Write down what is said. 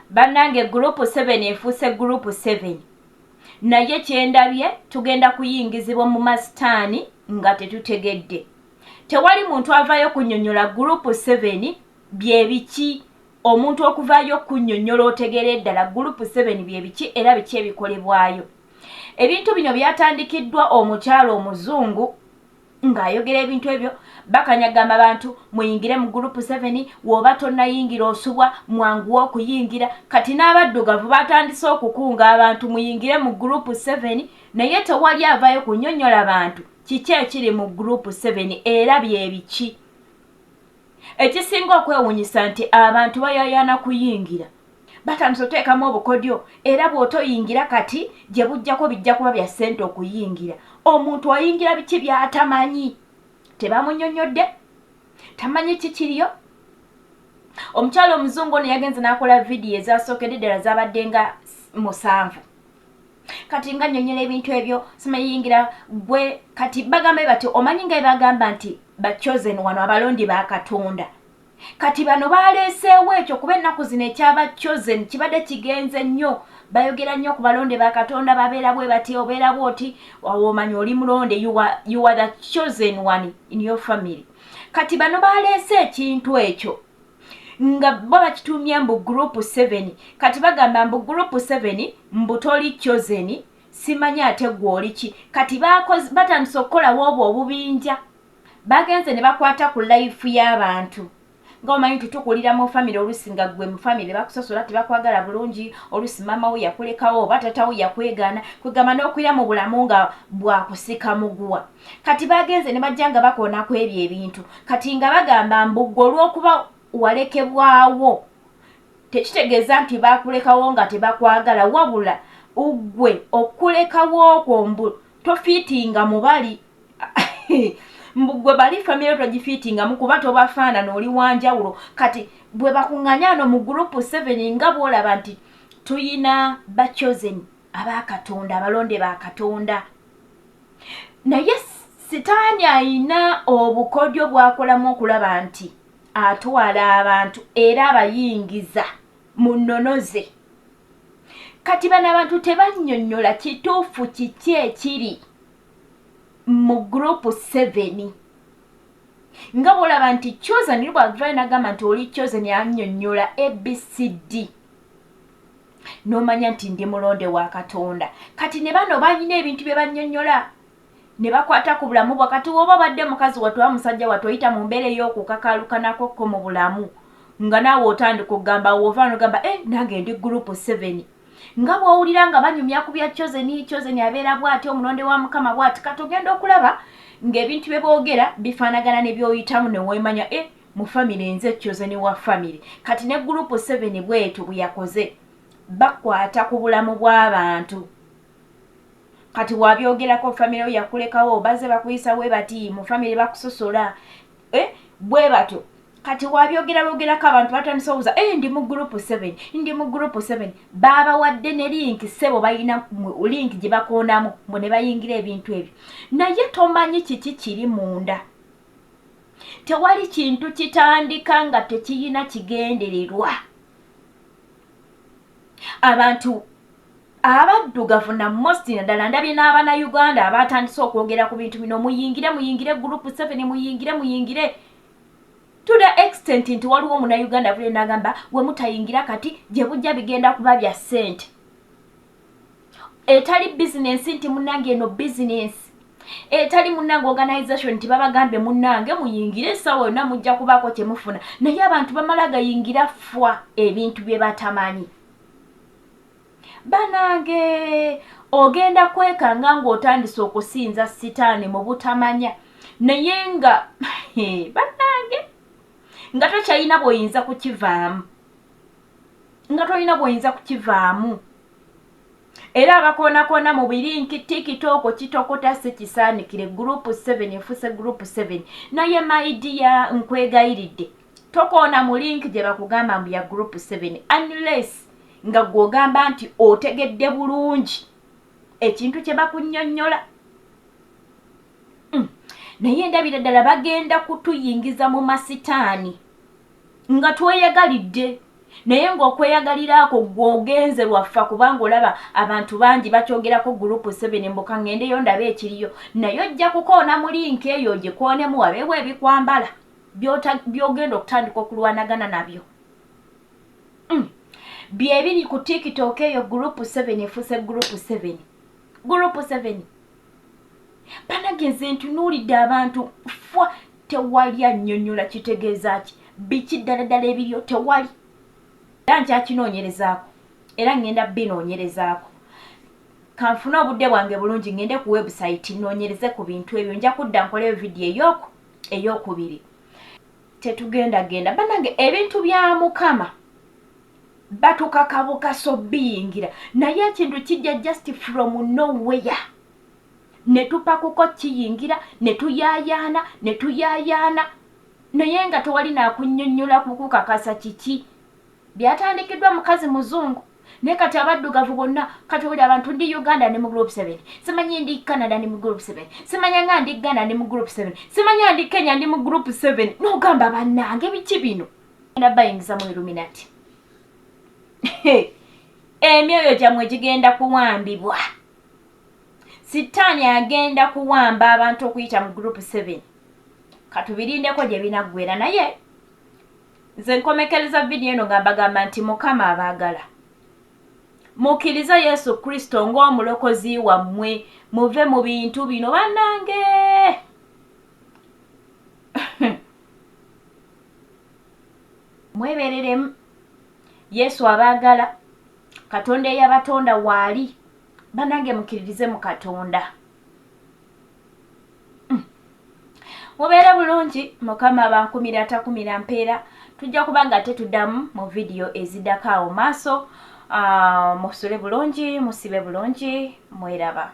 Bannange group 7 efuuse group 7 naye kyendabye tugenda kuyingizibwa mu masitaani nga tetutegedde. Tewali muntu avaayo kunnyonnyola group 7 bye biki, omuntu okuvaayo kunnyonnyola otegere ddala group 7 bye biki era biki ebikolebwayo. Ebintu bino byatandikiddwa omukyalo omuzungu ng'ayogera ebintu ebyo bakanyagamba abantu muyingire mu group 7 woba tonnayingira osubwa mwanguwa okuyingira. Kati n'abaddugavu batandise okukunga abantu muyingire mu group 7 naye tewali avaayo kunnyonnyola abantu kiki ekiri mu group 7 era bye biki. Ekisinga okwewuunyisa nti abantu bayayaana kuyingira batandise oteekamu obukodyo era bw'otoyingira kati gye bujjako bijja kuba bya ssente okuyingira. Omuntu ayingira biki by'atamanyi, tebamunnyonnyodde, tamanyi kikiriyo. Omukyalo omuzungu ono yagenze n'akola vidiyo ezasookedde ddala zabadde nga 7. Kati nga nnyonnyola ebintu ebyo simayingira gwe kati bagambe bati omanyi nga bagamba nti bachosen wano abalondi ba Katonda. Kati bano baleeseewo ekyo kuba ennaku zino ekyaba chosen kibadde kigenze nnyo. Bayogera nnyo ku balonde ba Katonda babeera bwe bati obeera bwoti omanyi oli mulonde you are the chosen one in your family. Kati bano baleese ekintu ekyo nga bo bakitumye mbu group 7 kati bagamba mbu group 7 mbu toli chosen simanyi ate gw'oli ki. Kati batandise okukolawo obwo obubinja bagenze ne bakwata ku life y'abantu. Ng'omanyi nti tukulira mu family olusi nga gwe mu family bakusosola tebakwagala bulungi, olusi mama we yakulekawo oba tata we yakwegaana, kwegamba n'okwira mu bulamu nga bwakusika muguwa. Kati bagenze ne bajja nga bakoonako ebyo ebintu. Kati nga bagamba mbu gwe olw'okuba walekebwawo tekitegeeza nti bakulekawo nga tebakwagala, wabula ugwe okulekawo okwo mbu tofiitinga mu bali mbugwe bali family togifiitinga mu kuba tobafaanana oli wanjawulo. Kati bwe bakuŋŋanya ano mu group 7 nga bw'olaba nti tuyina bachosen abakatonda abalonde ba Katonda. Naye sitaani ayina obukodyo bw'akolamu okulaba nti atwala abantu era abayingiza mu nnono ze. Kati bano abantu tebannyonnyola kituufu kiki ekiri mu group 7 nga bw'olaba nti chosen bw'agvayo n'agamba nti oli chosen yannyonnyola ABCD n'omanya nti ndi mulonde wa Katonda. Kati ne bano balina ebintu bye bannyonnyola ne bakwata ku bulamu bwa kati woba badde mukazi wattu wa musajja wattu oyita mu mbeera ey'okukakaalukanako mu bulamu nga naawe otandika okugamba woova n'ogamba nange ndi group 7 nga bw'owulira nga banyumya ku bya chosen abeera bw'ati omulonde wa Mukama bw'ati. Kati ogenda okulaba ng'ebintu bye boogera bifaanagana ne by'oyitamu ne weemanya mu family nze chosen wa family. Kati ne group 7 bwetu bwe yakoze bakwata ku bulamu bw'abantu. Kati wabyogerako family yo yakulekawo baze bakuyisa we bati mu family bakusosola bwe bato. Kati wabyogerako abantu batandise obuuza ndi mu group 7 ndi mu group 7 babawadde ne link sebo bayina link gye bakoonamu ne bayingira ebintu ebyo naye tomanyi kiki kiri munda. Tewali kintu kitandika nga tekiyina kigendererwa. Abantu abaddugavu na most naddala ndabye n'abana Uganda abatandise okwogera ku bintu bino muyingire group 7 muyingire to the extent nti waliwo omuna Uganda vule n'agamba we mutayingira kati gye bujja bigenda kuba bya ssente. Etali business nti munnange eno business. Etali munnange organization nti babagambye munnange muyingire essaawa yonna mujja kubaako kye mufuna. Naye abantu bamala gayingira fwa ebintu bye batamanyi. Banange ogenda kwekanga ng'otandise okusinza sitaani mu butamanya naye nga banange nga tokyalina bw'oyinza kukivaamu. Era abakoonakona mu birinki TikTok kitokota si kisaanikire group 7 efuse group 7 naye maidiya nkwegayiridde tokoona mu link gye bakugamba mbu ya group 7 unless nga gw'ogamba nti otegedde bulungi ekintu kye bakunnyonnyola. Naye ndabira ddala bagenda kutuyingiza mu masitaani nga tweyagalidde naye ng'okweyagaliraako gw'ogenze lwaffa kubanga olaba abantu bangi bakyogerako gurupu 7 mbuka ŋŋendeyo ndaba ekiriyo naye ojja kukoona mu linki eyo gikoonemu wabeewo ebikwambala by'ogenda okutandika okulwanagana nabyo. Byebiri ku TikTok eyo gurupu 7 efuuse gurupu 7. Gurupu 7. Banageze ntunuulidde abantu fwa tewali annyonnyola kitegeeza ki biki ddala ebiryo tewali. Era nkyakinoonyerezaako era ŋŋenda binoonyerezaako. Kanfune obudde bwange bulungi ŋŋende ku website noonyereze ku bintu ebyo nja kudda nkoleyo vidiyo ey'okubiri. Tetugendagenda banange ebintu bya Mukama batukakabukaso biyingira naye ekintu kijja just from nowhere ne tupakuko kiyingira ne tuyaayaana naye nga tewali naakunnyonnyola kukukakasa kiki byatandikiddwa mukazi muzungu naye kati abaddugavu bonna kati oli abantu ndi Uganda ne mu group 7 simanyi ndi Canada ndi mu group 7 simanya nga ndi Ghana ndi mu group 7 simanya ndi Kenya ndi mu group 7 n'ogamba bannange biki bino enda bayingiza mu Illuminati. Emyoyo gyamwe gigenda kuwambibwa. Sitaani agenda kuwamba abantu okuyita mu group 7 katubirindeko gye binaggwera naye nze nkomekereza vidiyo eno nga mbagamba nti Mukama abaagala mukkiriza Yesu Kristo ng'omulokozi wammwe muve mu bintu bino bannange. Mwebereremu Yesu abaagala Katonda eyabatonda waali bannange mukkiririze mu Katonda. Mubeere bulungi Mukama abankumira atakumira mpeera tujja kuba nga tetuddamu mu vidiyo eziddako awo maaso. Musule bulungi musibe bulungi mweraba.